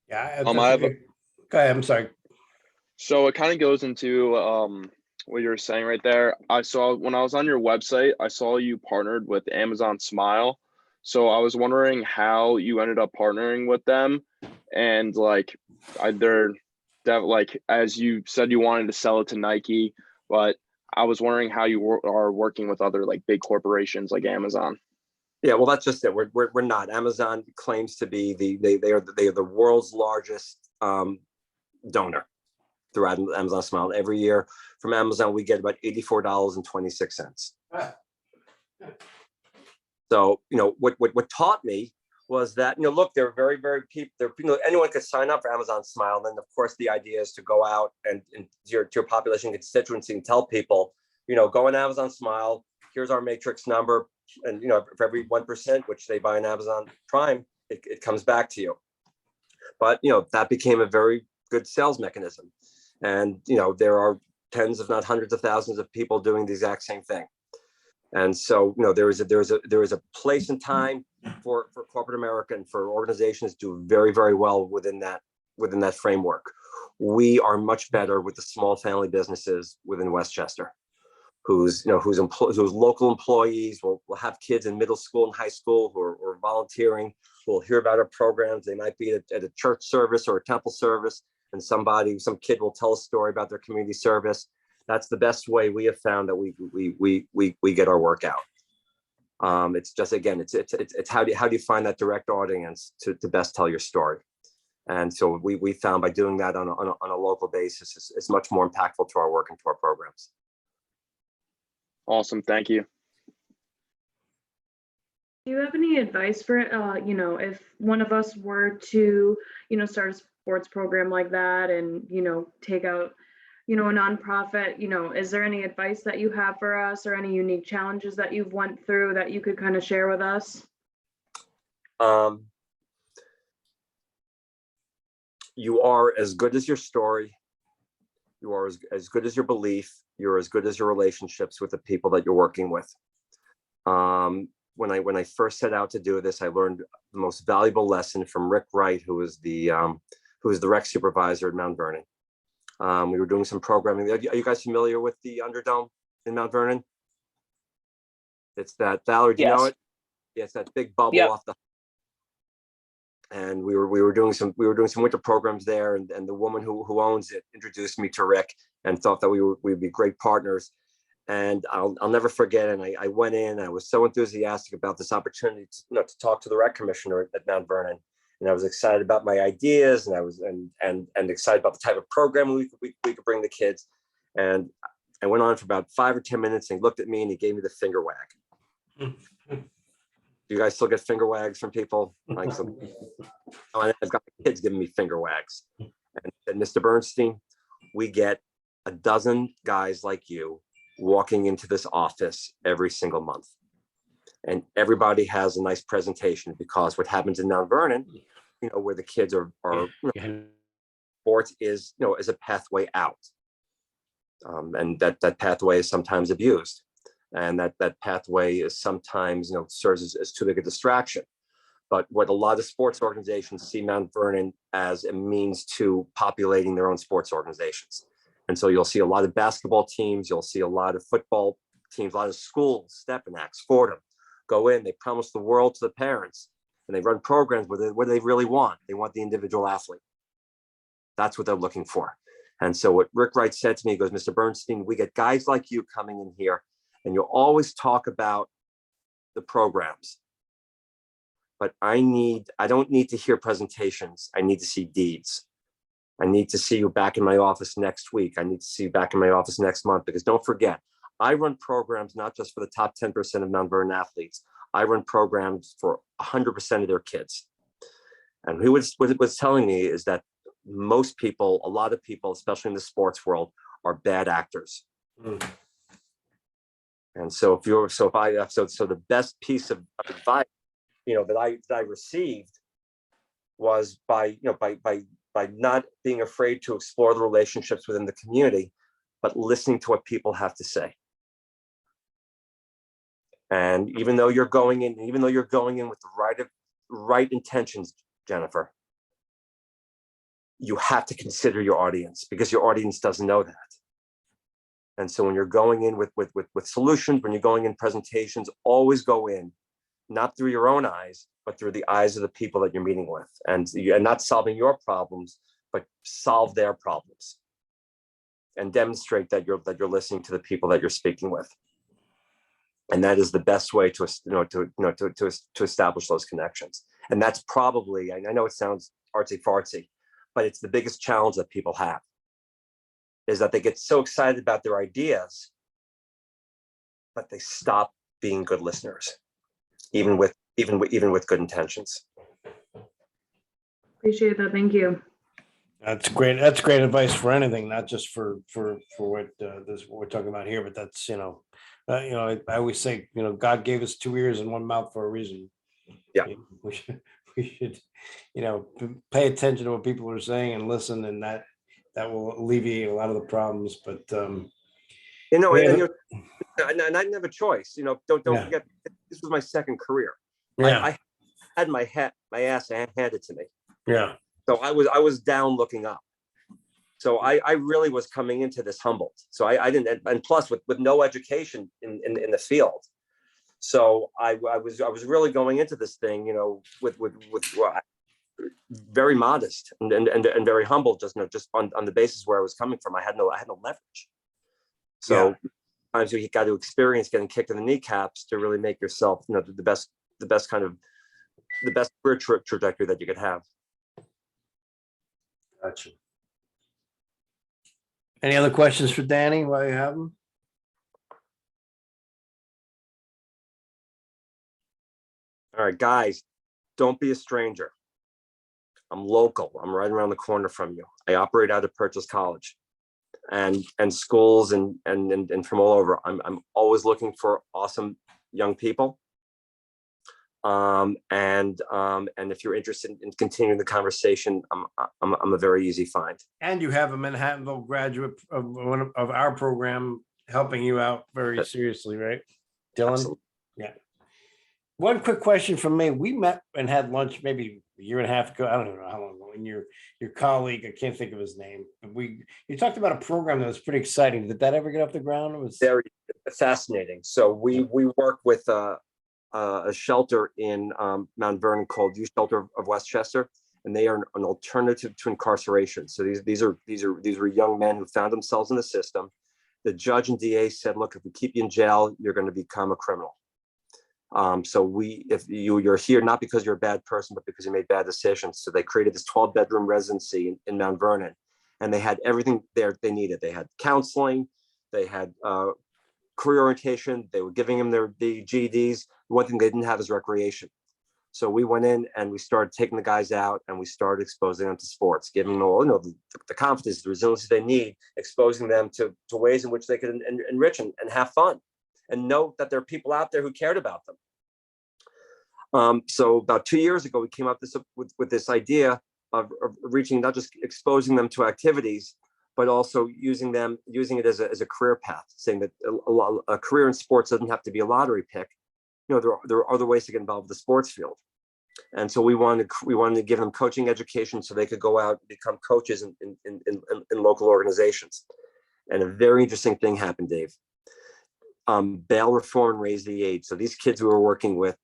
Yeah. I have Go ahead. I'm sorry. So it kind of goes into what you were saying right there. I saw when I was on your website, I saw you partnered with Amazon Smile. So I was wondering how you ended up partnering with them, and as you said, you wanted to sell it to Nike, but I was wondering how you are working with other big corporations like Amazon. Yeah, well, that's just it. We're not. Amazon claims to be they are the world's largest donor through Amazon Smile. Every year from Amazon, we get about $84.26. So, what taught me was that, look, they're very, very anyone could sign up for Amazon Smile. And then, of course, the idea is to go out and to your population constituency and tell people, go on Amazon Smile. Here's our matrix number. And, for every 1%, which they buy on Amazon Prime, it comes back to you. But, that became a very good sales mechanism. And, there are tens, if not hundreds of thousands of people doing the exact same thing. And so, there is a place and time for corporate America and for organizations to do very, very well within that framework. We are much better with the small family businesses within Westchester, whose local employees will have kids in middle school and high school who are volunteering, who will hear about our programs. They might be at a church service or a temple service, and some kid will tell a story about their community service. That's the best way we have found that we get our work out. It's just, again, it's how do you find that direct audience to best tell your story. And so we found by doing that on a local basis is much more impactful to our work and to our programs. Awesome. Thank you. Do you have any advice for, if one of us were to, start a sports program like that and, take out, a nonprofit, is there any advice that you have for us or any unique challenges that you've went through that you could kind of share with us? You are as good as your story. You are as good as your belief. You're as good as your relationships with the people that you're working with. When I first set out to do this, I learned the most valuable lesson from Rick Wright, who was the rec supervisor at Mount Vernon. We were doing some programming. Are you guys familiar with the Underdome in Mount Vernon? It's that, Valerie, do you know it? Yeah, it's that big bubble off the. And we were doing some winter programs there, and the woman who owns it introduced me to Rick and thought that we'd be great partners. And I'll never forget. And I went in. I was so enthusiastic about this opportunity to talk to the rec commissioner at Mount Vernon. and I was excited about my ideas, and I was and excited about the type of program we could bring the kids. And I went on for about 5 or 10 minutes, and he looked at me and he gave me the finger wag. Do you guys still get finger wags from people? Like, so, I've got kids giving me finger wags. And said, Mr. Bernstein, we get a dozen guys like you walking into this office every single month. And everybody has a nice presentation, because what happens in Mount Vernon, where the kids are sports is, is a pathway out. And that pathway is sometimes abused. And that pathway is sometimes, serves as too big a distraction. But what a lot of sports organizations see Mount Vernon as a means to populating their own sports organizations. And so you'll see a lot of basketball teams, you'll see a lot of football teams, a lot of schools, Stepanak, Fordham, go in, they promise the world to the parents, and they run programs where they really want. They want the individual athlete. That's what they're looking for. And so what Rick Wright said to me, he goes, Mr. Bernstein, we get guys like you coming in here, and you'll always talk about the programs. But I don't need to hear presentations. I need to see deeds. I need to see you back in my office next week. I need to see you back in my office next month, because don't forget, I run programs not just for the top 10% of Mount Vernon athletes. I run programs for 100% of their kids. And what it was telling me is that most people, a lot of people, especially in the sports world, are bad actors. And so the best piece of advice, that I received was by not being afraid to explore the relationships within the community, but listening to what people have to say. And even though you're going in with the right intentions, Jennifer, you have to consider your audience, because your audience doesn't know that. And so when you're going in with solutions, when you're going in presentations, always go in, not through your own eyes, but through the eyes of the people that you're meeting with, and not solving your problems, but solve their problems, and demonstrate that you're listening to the people that you're speaking with. And that is the best way to establish those connections. And that's probably, I know it sounds artsy fartsy, but it's the biggest challenge that people have, is that they get so excited about their ideas, but they stop being good listeners, even with good intentions. Appreciate that. Thank you. That's great. That's great advice for anything, not just for what we're talking about here, but that's, I always say, God gave us 2 ears and 1 mouth for a reason. Yeah. We should, pay attention to what people are saying and listen, and that will alleviate a lot of the problems. But, and I didn't have a choice, don't forget, this was my second career. Yeah. I had my ass handed to me. Yeah. So I was down looking up. So I really was coming into this humbled. So I didn't, and plus with no education in the field. So I was really going into this thing, with very modest and very humble, just on the basis where I was coming from. I had no leverage. So sometimes you got to experience getting kicked in the kneecaps to really make yourself, the best career trajectory that you could have. Gotcha. Any other questions for Danny while you have them? All right, guys, don't be a stranger. I'm local. I'm right around the corner from you. I operate out of Purchase College, and schools and from all over. I'm always looking for awesome young people. And if you're interested in continuing the conversation, I'm a very easy find. And you have a Manhattanville graduate of one of our program helping you out very seriously, right, Dylan? Absolutely. Yeah. One quick question from me. We met and had lunch maybe a year and a half ago. I don't know how long ago. And your colleague, I can't think of his name, but you talked about a program that was pretty exciting. Did that ever get off the ground? It was very fascinating. So we work with a shelter in Mount Vernon called Youth Shelter of Westchester, and they are an alternative to incarceration. So these are young men who found themselves in the system. The judge and DA said, "Look, if we keep you in jail, you're going to become a criminal. So if you're here, not because you're a bad person, but because you made bad decisions. So they created this 12-bedroom residency in Mount Vernon, and they had everything there they needed. They had counseling, they had career orientation, they were giving them the GEDs. One thing they didn't have is recreation. So we went in and we started taking the guys out and we started exposing them to sports, giving them all, the confidence, the resiliency they need, exposing them to ways in which they could enrich and have fun and know that there are people out there who cared about them. So about 2 years ago, we came up with this idea of reaching, not just exposing them to activities, but also using it as a career path, saying that a career in sports doesn't have to be a lottery pick. There are other ways to get involved with the sports field. And so we wanted to give them coaching education so they could go out and become coaches in local organizations. And a very interesting thing happened, Dave. Bail reform raised the age. So these kids we were working with,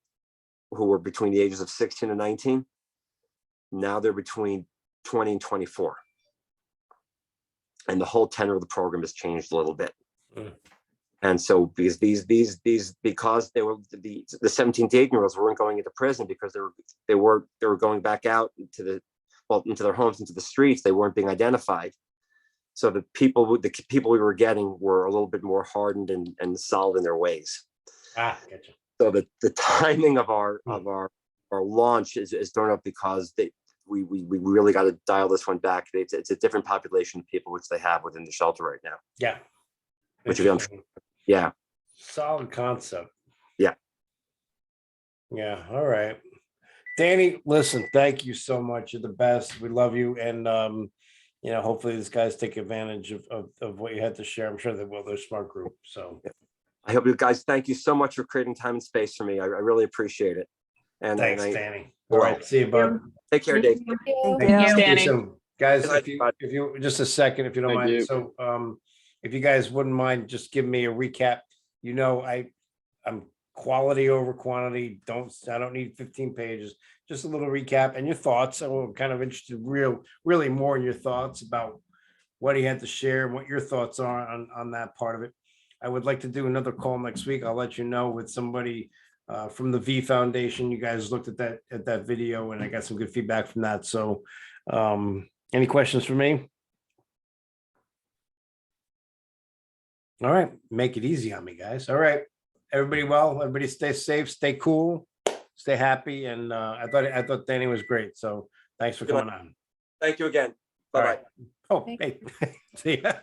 who were between the ages of 16 and 19, now they're between 20 and 24. And the whole tenor of the program has changed a little bit. And so because they were the 17 to 18-year-olds weren't going into prison because they were going back out into their homes, into the streets. They weren't being identified. So the people we were getting were a little bit more hardened and solid in their ways. Gotcha. So the timing of our launch is thrown up because we really got to dial this one back. It's a different population of people which they have within the shelter right now. Yeah. Which again, yeah. Solid concept. Yeah. Yeah. All right. Danny, listen, thank you so much. You're the best. We love you. And hopefully these guys take advantage of what you had to share. I'm sure they will. They're a smart group. So I hope you guys, thank you so much for creating time and space for me. I really appreciate it. And thanks, Danny. All right. See you, bud. Take care, Dave. Thank Thank you, you. Danny. So, guys, Good night, if you just a second, if you don't Thank mind. you. So if you guys wouldn't mind, just give me a recap. I'm quality over quantity. I don't need 15 pages. Just a little recap and your thoughts. I'm kind of interested really more in your thoughts about what he had to share and what your thoughts are on that part of it. I would like to do another call next week. I'll let you know with somebody from the V Foundation. You guys looked at that video and I got some good feedback from that. So any questions for me? All right, make it easy on me, guys. All right, everybody well, everybody stay safe, stay cool, stay happy. And I thought Danny was great. So thanks for coming on. Thank you again. Bye-bye. Oh, hey, see ya.